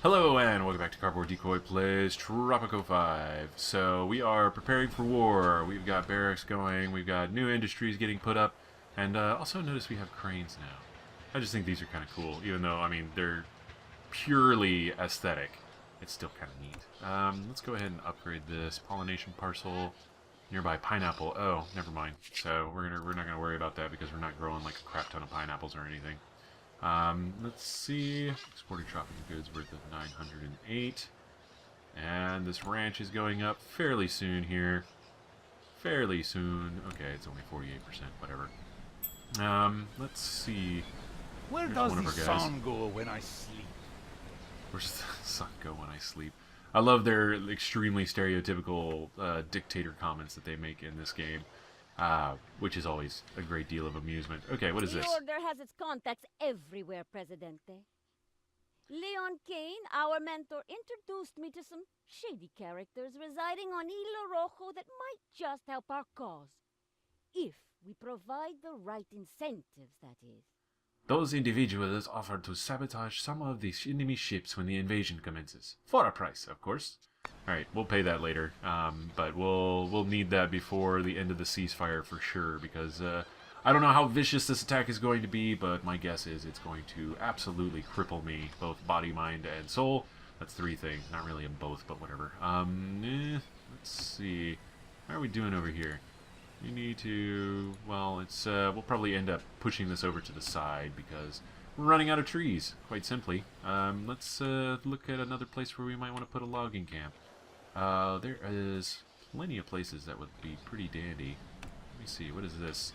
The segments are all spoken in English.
Hello and welcome back to Cardboard Decoy Plays Tropico 5. So we are preparing for war. We've got barracks going, we've got new industries getting put up, and also notice we have cranes now. I just think these are kind of cool, even though, I mean, they're purely aesthetic. It's still kind of neat. Let's go ahead and upgrade this. Pollination parcel, nearby pineapple. Oh, never mind. So we're not gonna worry about that because we're not growing like a crap ton of pineapples or anything. Let's see. Exported tropical goods worth of 908. And this ranch is going up fairly soon here. Fairly soon. Okay, it's only 48%, whatever. Let's see. Where There's does one of the our guys. sun go when I sleep? Where's the sun go when I sleep? I love their extremely stereotypical dictator comments that they make in this game. Which is always a great deal of amusement. Okay, what is this? The Order has its contacts everywhere, Presidente. Leon Kane, our mentor, introduced me to some shady characters residing on Hilo Rojo that might just help our cause. If we provide the right incentives, that is. Those individuals offered to sabotage some of the enemy ships when the invasion commences. For a price, of course. Alright, we'll pay that later, but we'll need that before the end of the ceasefire for sure, because I don't know how vicious this attack is going to be, but my guess is it's going to absolutely cripple me, both body, mind, and soul. That's three things, not really in both, but whatever. Let's see, how are we doing over here? We need to, well, it's, we'll probably end up pushing this over to the side, because we're running out of trees, quite simply. Let's look at another place where we might want to put a logging camp. There is plenty of places that would be pretty dandy. Let me see, what is this?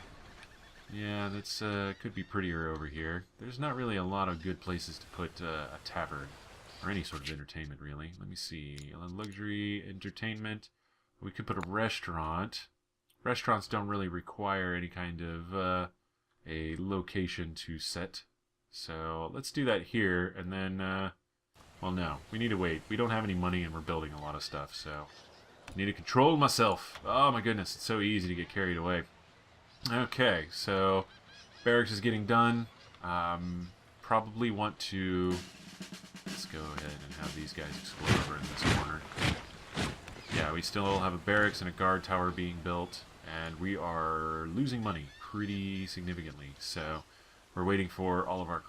Yeah, that's could be prettier over here. There's not really a lot of good places to put a tavern, or any sort of entertainment, really. Let me see, luxury, entertainment. We could put a restaurant. Restaurants don't really require any kind of a location to set. So let's do that here, and then, well, no, we need to wait. We don't have any money, and we're building a lot of stuff, so I need to control myself. Oh my goodness, it's so easy to get carried away. Okay, so barracks is getting done. Probably want to, let's go ahead and have these guys explode over in this corner. Yeah, we still have a barracks and a guard tower being built, and we are losing money pretty significantly, so we're waiting for all of our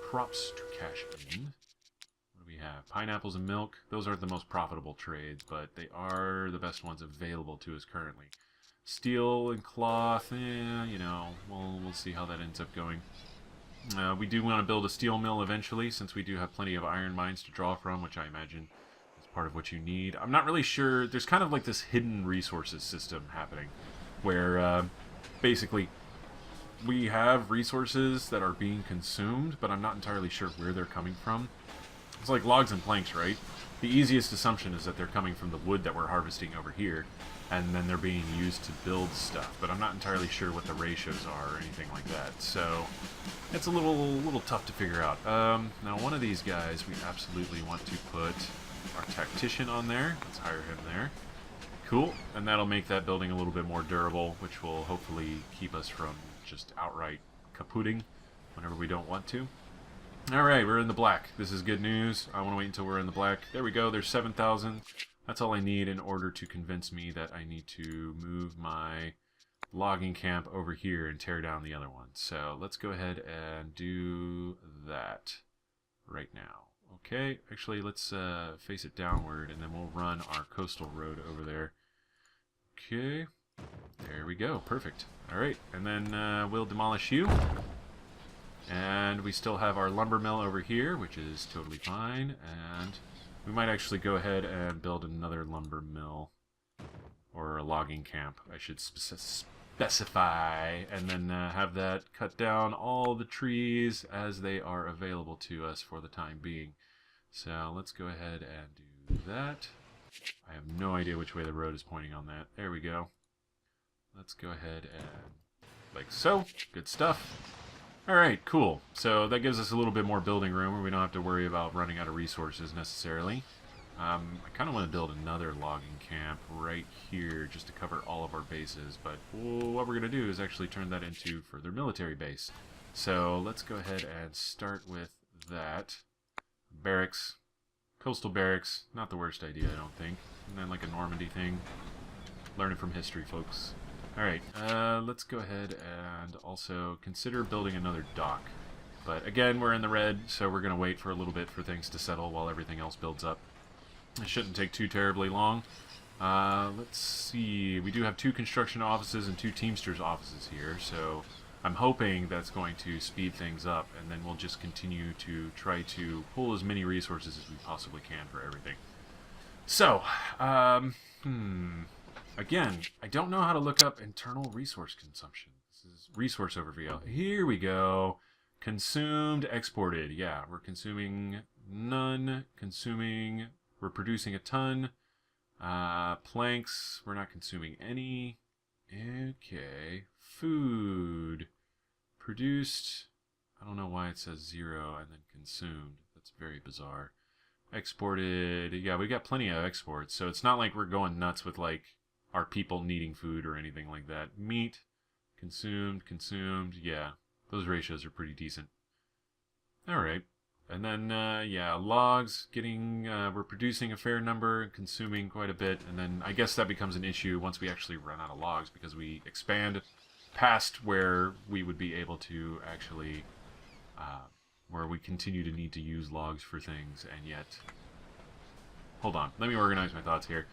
crops to cash in. What do we have? Pineapples and milk. Those aren't the most profitable trades, but they are the best ones available to us currently. Steel and cloth, you know, we'll see how that ends up going. We do want to build a steel mill eventually, since we do have plenty of iron mines to draw from, which I imagine is part of what you need. I'm not really sure. There's kind of like this hidden resources system happening, where basically we have resources that are being consumed, but I'm not entirely sure where they're coming from. It's like logs and planks, right? The easiest assumption is that they're coming from the wood that we're harvesting over here, and then they're being used to build stuff, but I'm not entirely sure what the ratios are or anything like that, so it's a little tough to figure out. Now one of these guys we absolutely want to put our tactician on there. Let's hire him there. Cool, and that'll make that building a little bit more durable, which will hopefully keep us from just outright kaputting whenever we don't want to. Alright, we're in the black. This is good news. I want to wait until we're in the black. There we go, there's 7,000. That's all I need in order to convince me that I need to move my logging camp over here and tear down the other one. So let's go ahead and do that right now. Okay, actually let's face it downward, and then we'll run our coastal road over there. Okay, there we go, perfect. Alright, and then we'll demolish you. And we still have our lumber mill over here, which is totally fine. And we might actually go ahead and build another lumber mill. Or a logging camp, I should specify. And then have that cut down all the trees as they are available to us for the time being. So let's go ahead and do that. I have no idea which way the road is pointing on that. There we go. Let's go ahead and, like so. Good stuff. Alright, cool. So that gives us a little bit more building room where we don't have to worry about running out of resources necessarily. I kind of want to build another logging camp right here just to cover all of our bases, but what we're going to do is actually turn that into further military base. So let's go ahead and start with that. Barracks. Coastal barracks. Not the worst idea, I don't think. And then like a Normandy thing. Learning from history, folks. Alright, let's go ahead and also consider building another dock. But again, we're in the red, so we're going to wait for a little bit for things to settle while everything else builds up. It shouldn't take too terribly long. Let's see. We do have 2 construction offices and 2 Teamsters offices here, so I'm hoping that's going to speed things up, and then we'll just continue to try to pull as many resources as we possibly can for everything. So, again, I don't know how to look up internal resource consumption. This is resource overview. Here we go. Consumed, exported. Yeah, we're consuming none. Consuming, we're producing a ton. Planks, we're not consuming any. Okay. Food. Produced. I don't know why it says 0 and then consumed. That's very bizarre. Exported. Yeah, we got plenty of exports, so it's not like we're going nuts with, like, our people needing food or anything like that. Meat. Consumed. Yeah. Those ratios are pretty decent. Alright. And then, yeah, logs, we're producing a fair number, consuming quite a bit, and then I guess that becomes an issue once we actually run out of logs, because we expand past where we would be able to actually, where we continue to need to use logs for things, and yet... Hold on, let me organize my thoughts here.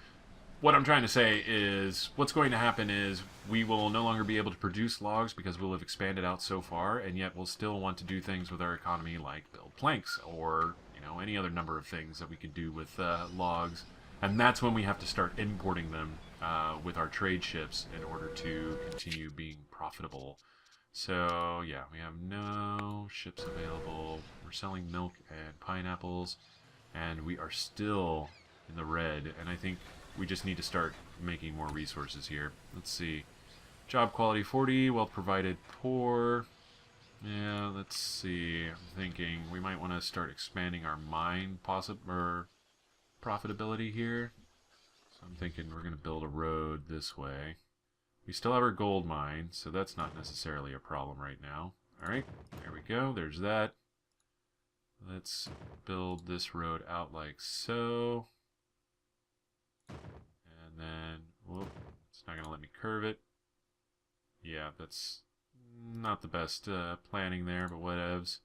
What I'm trying to say is, what's going to happen is we will no longer be able to produce logs because we'll have expanded out so far, and yet we'll still want to do things with our economy like build planks or, you know, any other number of things that we could do with logs. And that's when we have to start importing them with our trade ships in order to continue being profitable. So, yeah, we have no ships available. We're selling milk and pineapples, and we are still in the red, and I think we just need to start making more resources here. Let's see. Job quality 40, wealth provided poor. Yeah, let's see. I'm thinking we might want to start expanding our mine profitability here. So I'm thinking we're going to build a road this way. We still have our gold mine, so that's not necessarily a problem right now. Alright, there we go. There's that. Let's build this road out like so. And then, whoop, it's not going to let me curve it. Yeah, that's not the best planning there, but whatevs.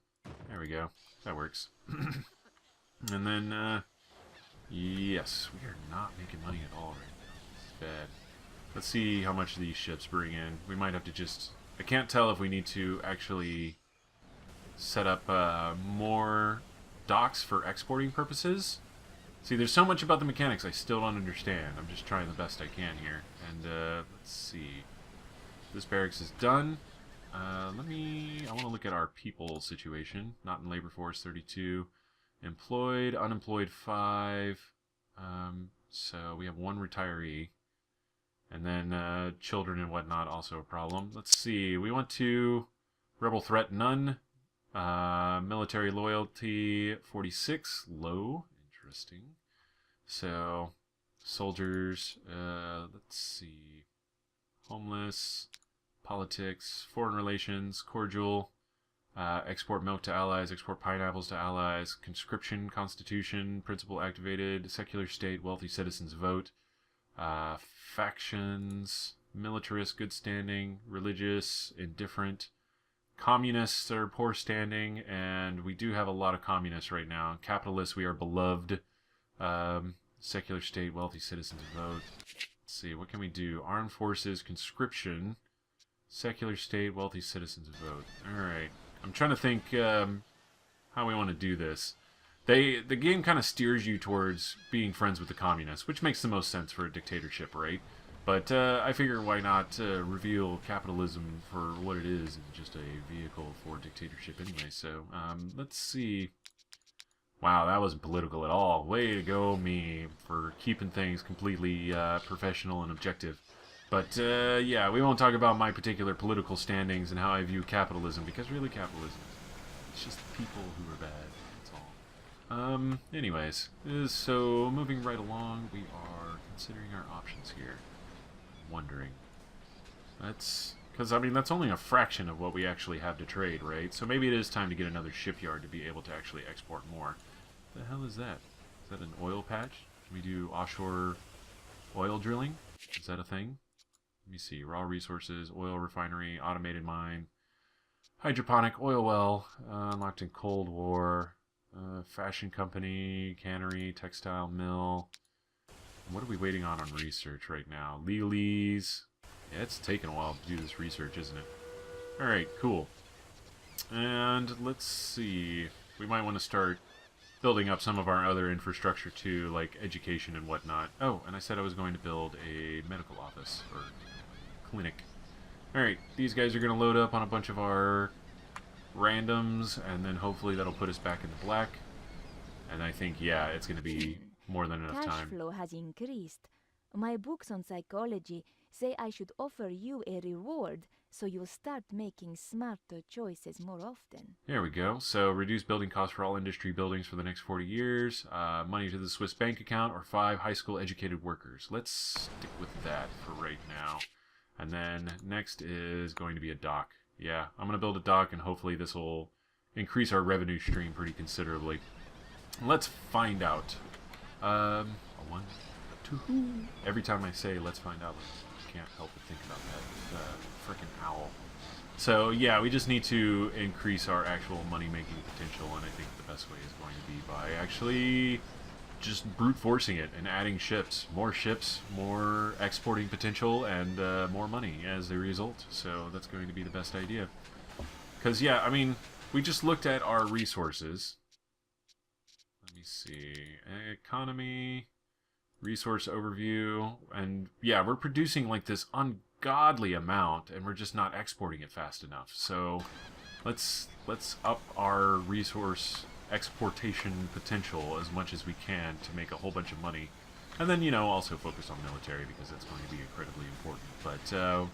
There we go. That works. And then, yes, we are not making money at all right now. It's bad. Let's see how much these ships bring in. We might have to just... I can't tell if we need to actually set up more docks for exporting purposes. See, there's so much about the mechanics I still don't understand. I'm just trying the best I can here. And, let's see. This barracks is done. I want to look at our people situation. Not in labor force, 32. Employed, unemployed, 5. So we have 1 retiree. And then, children and whatnot, also a problem. Let's see. We want to... Rebel threat, none. Military loyalty, 46. Low. Interesting. So, soldiers, let's see, homeless, politics, foreign relations, cordial, export milk to allies, export pineapples to allies, conscription, constitution, principle activated, secular state, wealthy citizens vote, factions, militarist, good standing, religious, indifferent, communists are poor standing, and we do have a lot of communists right now. Capitalists, we are beloved. Secular state, wealthy citizens vote. Let's see, what can we do? Armed forces, conscription, secular state, wealthy citizens vote. Alright. I'm trying to think how we want to do this. The game kind of steers you towards being friends with the communists, which makes the most sense for a dictatorship, right? But I figure why not reveal capitalism for what it is and just a vehicle for dictatorship anyway. So let's see. Wow, that wasn't political at all. Way to go, me, for keeping things completely professional and objective. But yeah, we won't talk about my particular political standings and how I view capitalism, because really capitalism, it's just people who are bad. That's all. Anyways, so moving right along, we are considering our options here. Wondering. That's because I mean that's only a fraction of what we actually have to trade, right? So maybe it is time to get another shipyard to be able to actually export more. The hell is that? Is that an oil patch? Can we do offshore oil drilling? Is that a thing? Let me see. Raw resources, oil refinery, automated mine, hydroponic oil well, unlocked in Cold War, fashion company, cannery, textile mill. What are we waiting on research right now? Legalese. Yeah, it's taking a while to do this research, isn't it? Alright, cool. And let's see. We might want to start building up some of our other infrastructure too, like education and whatnot. Oh, and I said I was going to build a medical office, or clinic. Alright, these guys are going to load up on a bunch of our randoms, and then hopefully that'll put us back in the black. And I think, yeah, it's going to be more than enough Cash time. flow has increased. My books on psychology say I should offer you a reward so you'll start making smarter choices more often. There we go. So reduce building costs for all industry buildings for the next 40 years. Money to the Swiss bank account, or 5 high school educated workers. Let's stick with that for right now. And then next is going to be a dock. Yeah, I'm going to build a dock, and hopefully this will increase our revenue stream pretty considerably. Let's find out. A one, a two. Every time I say let's find out, I can't help but think about that frickin' owl. So yeah, we just need to increase our actual money-making potential, and I think the best way is going to be by actually just brute forcing it and adding ships, more exporting potential, and more money as a result. So that's going to be the best idea. Because yeah, I mean, we just looked at our resources. Let me see, economy, resource overview, and yeah, we're producing like this ungodly amount, and we're just not exporting it fast enough. So let's up our resource exportation potential as much as we can to make a whole bunch of money, and then, you know, also focus on military, because that's going to be incredibly important. But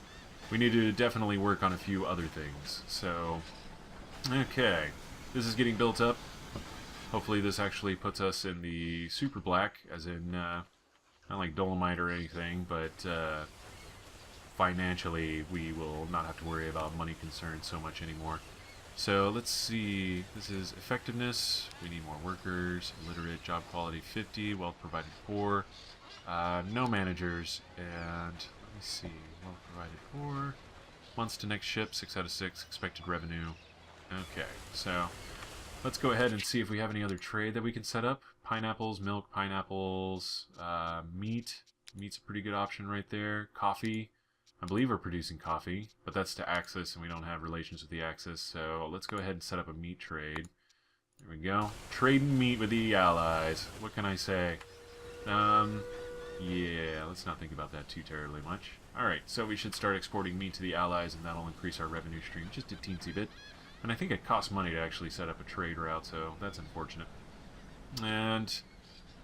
we need to definitely work on a few other things. So okay, this is getting built up. Hopefully this actually puts us in the super black, as in not like Dolomite or anything, but financially we will not have to worry about money concerns so much anymore. So let's see, this is effectiveness, we need more workers, illiterate, job quality 50, wealth provided poor, no managers, and let me see, wealth provided poor, months to next ship, 6 out of 6, expected revenue. Okay, so let's go ahead and see if we have any other trade that we can set up. Pineapples, milk, pineapples, meat. Meat's a pretty good option right there. Coffee. I believe we're producing coffee, but that's to Axis, and we don't have relations with the Axis, so let's go ahead and set up a meat trade. There we go. Trading meat with the Allies. What can I say? Yeah, let's not think about that too terribly much. Alright, so we should start exporting meat to the Allies, and that'll increase our revenue stream just a teensy bit. And I think it costs money to actually set up a trade route, so that's unfortunate. And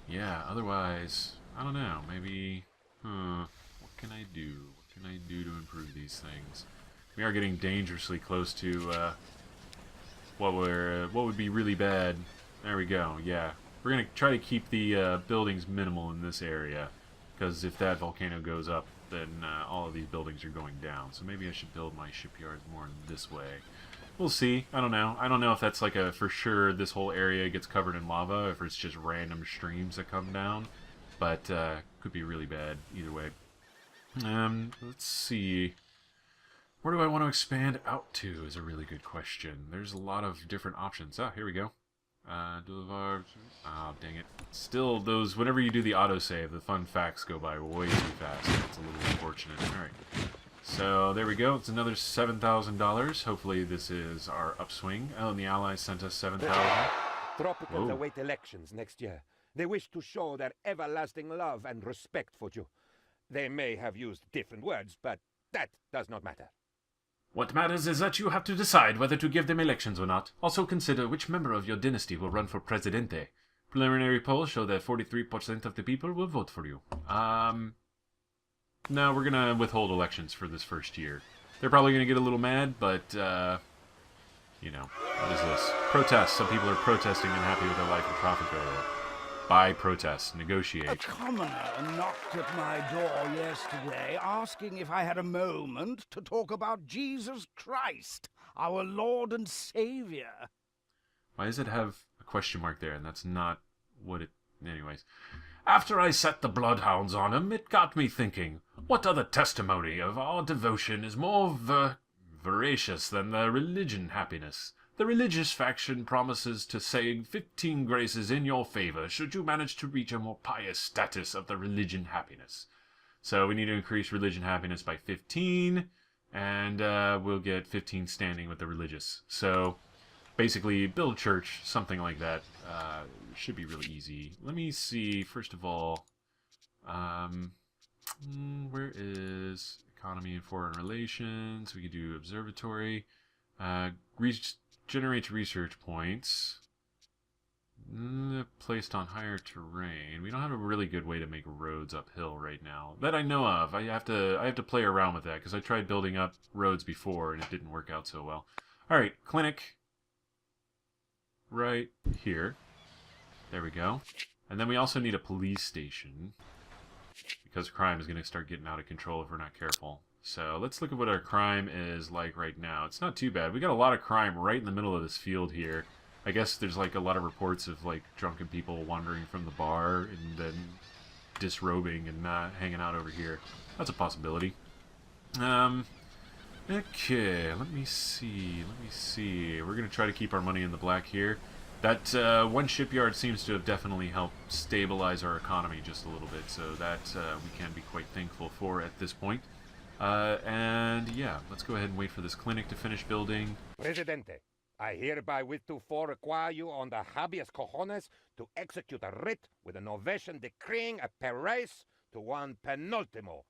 yeah, otherwise, I don't know, maybe, what can I do? What can I do to improve these things? We are getting dangerously close to what would be really bad. There we go. Yeah, we're gonna try to keep the buildings minimal in this area, because if that volcano goes up, then all of these buildings are going down. So maybe I should build my shipyard more this way. We'll see. I don't know. I don't know if that's like a for sure this whole area gets covered in lava, if it's just random streams that come down. But could be really bad either way. Let's see. Where do I want to expand out to is a really good question. There's a lot of different options. Ah, here we go. Boulevard. Oh, dang it. Still, those, whenever you do the autosave, the fun facts go by way too fast. It's a little unfortunate. Alright. So, there we go. It's another $7,000. Hopefully this is our upswing. Oh, and the Allies sent us 7,000. Tropicals Whoa. await elections next year. They wish to show their everlasting love and respect for you. They may have used different words, but that does not matter. What matters is that you have to decide whether to give them elections or not. Also consider which member of your dynasty will run for presidente. Preliminary polls show that 43% of the people will vote for you. No, we're gonna withhold elections for this first year. They're probably gonna get a little mad, but, you know, what is this? Protests. Some people are protesting and happy with their life in Tropico. Buy protest. A Negotiate. commoner knocked at my door yesterday, asking if I had a moment to talk about Jesus Christ, our Lord and Savior. Why does it have a question mark there, and that's not what it... Anyways. After I set the bloodhounds on him, it got me thinking, what other testimony of our devotion is more veracious than the religion happiness? The religious faction promises to say 15 graces in your favor should you manage to reach a more pious status of the religion happiness. So we need to increase religion happiness by 15, and we'll get 15 standing with the religious. So basically, build church, something like that. Should be really easy. Let me see, first of all, where is economy and foreign relations? We could do observatory. Generates research points. Placed on higher terrain. We don't have a really good way to make roads uphill right now that I know of. I have to play around with that because I tried building up roads before and it didn't work out so well. All right, clinic right here. There we go. And then we also need a police station because crime is going to start getting out of control if we're not careful. So let's look at what our crime is like right now. It's not too bad. We got a lot of crime right in the middle of this field here. I guess there's like a lot of reports of like drunken people wandering from the bar and then disrobing and not hanging out over here. That's a possibility. Okay, let me see. We're going to try to keep our money in the black here. That one shipyard seems to have definitely helped stabilize our economy just a little bit, so that we can be quite thankful for at this point. And yeah, let's go ahead and wait for this clinic to finish building. Presidente, I hereby with to require you on the habeas cojones to execute a writ with an ovation decreeing a perrace to one penultimo,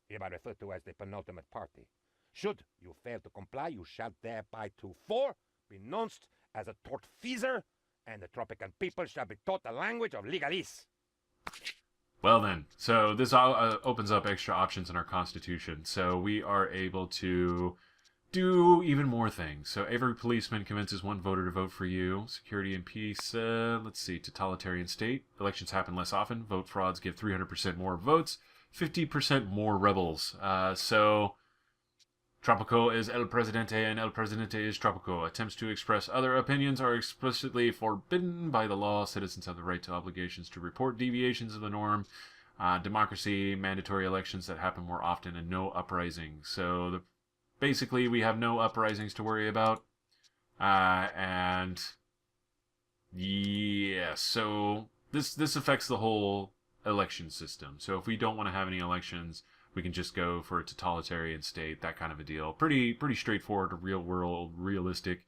hereby referred to as the penultimate party. Should you fail to comply, you shall thereby to be denounced as a tortfeasor, and the Tropican people shall be taught the language of legalese. Well then, so this opens up extra options in our constitution, so we are able to do even more things. So every policeman convinces one voter to vote for you. Security and peace, let's see, totalitarian state. Elections happen less often. Vote frauds give 300% more votes, 50% more rebels. So Tropico is El Presidente and El Presidente is Tropico. Attempts to express other opinions are explicitly forbidden by the law. Citizens have the right to obligations to report deviations of the norm. Democracy, mandatory elections that happen more often, and no uprisings. So basically we have no uprisings to worry about. And yeah, so this affects the whole election system. So if we don't want to have any elections, we can just go for a totalitarian state, that kind of a deal. Pretty straightforward, real world, realistic.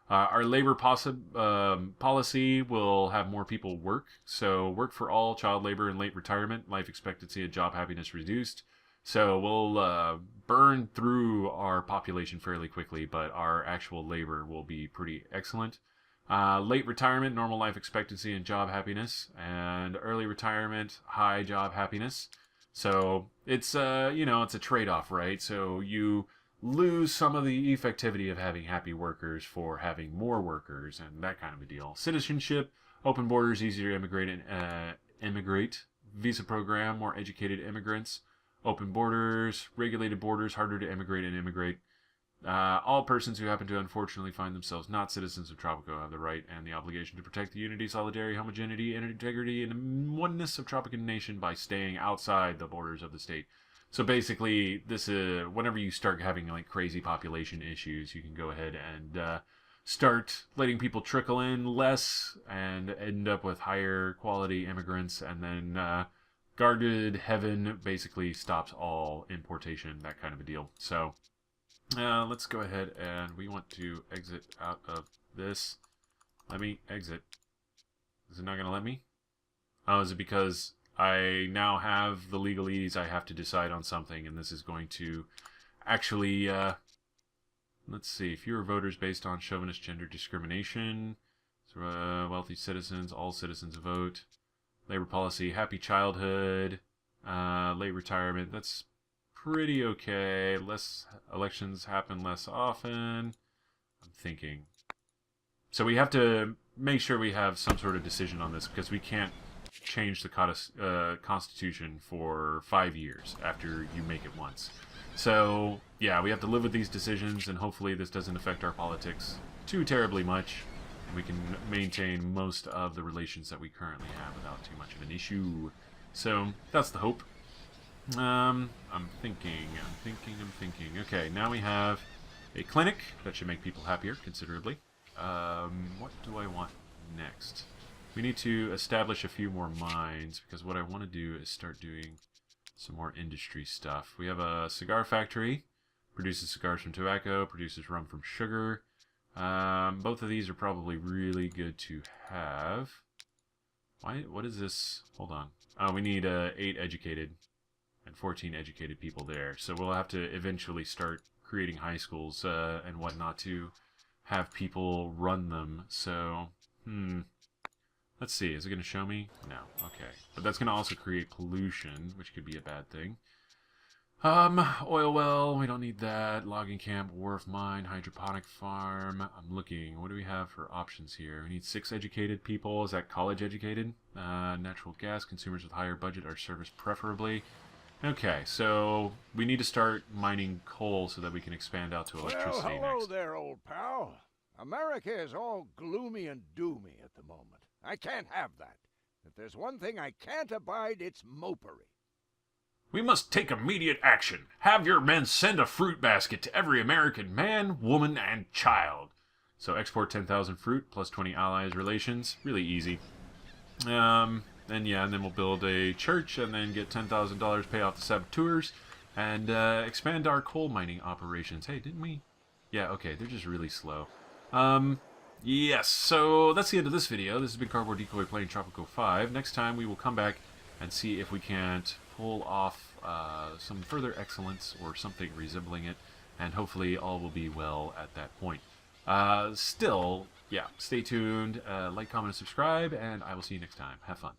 Our labor policy will have more people work. So work for all, child labor and late retirement, life expectancy and job happiness reduced. So we'll burn through our population fairly quickly, but our actual labor will be pretty excellent. Late retirement, normal life expectancy and job happiness. And early retirement, high job happiness. So it's it's a trade-off, right? So you lose some of the effectivity of having happy workers for having more workers and that kind of a deal. Citizenship, open borders, easier to immigrate. Visa program, more educated immigrants. Open borders, regulated borders, harder to immigrate and immigrate. All persons who happen to unfortunately find themselves not citizens of Tropico have the right and the obligation to protect the unity, solidarity, homogeneity, and integrity and oneness of Tropican nation by staying outside the borders of the state. So basically, this is whenever you start having like crazy population issues, you can go ahead and start letting people trickle in less and end up with higher quality immigrants, and then guarded heaven basically stops all importation, that kind of a deal. So let's go ahead and we want to exit out of this. Let me exit. Is it not going to let me? Oh, is it because I now have the legalese? I have to decide on something, and this is going to actually, let's see, fewer voters based on chauvinist gender discrimination. So, wealthy citizens, all citizens vote. Labor policy, happy childhood, late retirement. That's pretty okay. Less elections happen less often. I'm thinking. So we have to make sure we have some sort of decision on this, because we can't change the Constitution for 5 years after you make it once. So yeah, we have to live with these decisions, and hopefully this doesn't affect our politics too terribly much. We can maintain most of the relations that we currently have without too much of an issue. So, that's the hope. I'm thinking. Okay, now we have a clinic. That should make people happier considerably. What do I want next? We need to establish a few more mines, because what I want to do is start doing some more industry stuff. We have a cigar factory. Produces cigars from tobacco, produces rum from sugar. Both of these are probably really good to have. What is this? Hold on. Oh, we need 8 educated and 14 educated people there. So we'll have to eventually start creating high schools and whatnot to have people run them. So, let's see. Is it going to show me? No. Okay. But that's going to also create pollution, which could be a bad thing. Oil well, we don't need that. Logging camp, wharf mine, hydroponic farm. I'm looking. What do we have for options here? We need 6 educated people. Is that college educated? Natural gas, consumers with higher budget are serviced preferably. Okay, so we need to start mining coal so that we can expand out to electricity Well, hello next. there, old pal. America is all gloomy and doomy at the moment. I can't have that. If there's one thing I can't abide, it's mopery. We must take immediate action. Have your men send a fruit basket to every American man, woman, and child. So export 10,000 fruit plus 20 allies relations. Really easy. And then we'll build a church and then get $10,000 pay off the saboteurs and expand our coal mining operations. Hey, didn't we? Yeah, okay, they're just really slow. Yes, so that's the end of this video. This has been Cardboard Decoy playing Tropico 5. Next time we will come back and see if we can't pull off some further excellence or something resembling it, and hopefully all will be well at that point. Still, yeah, stay tuned, like, comment, and subscribe, and I will see you next time. Have fun.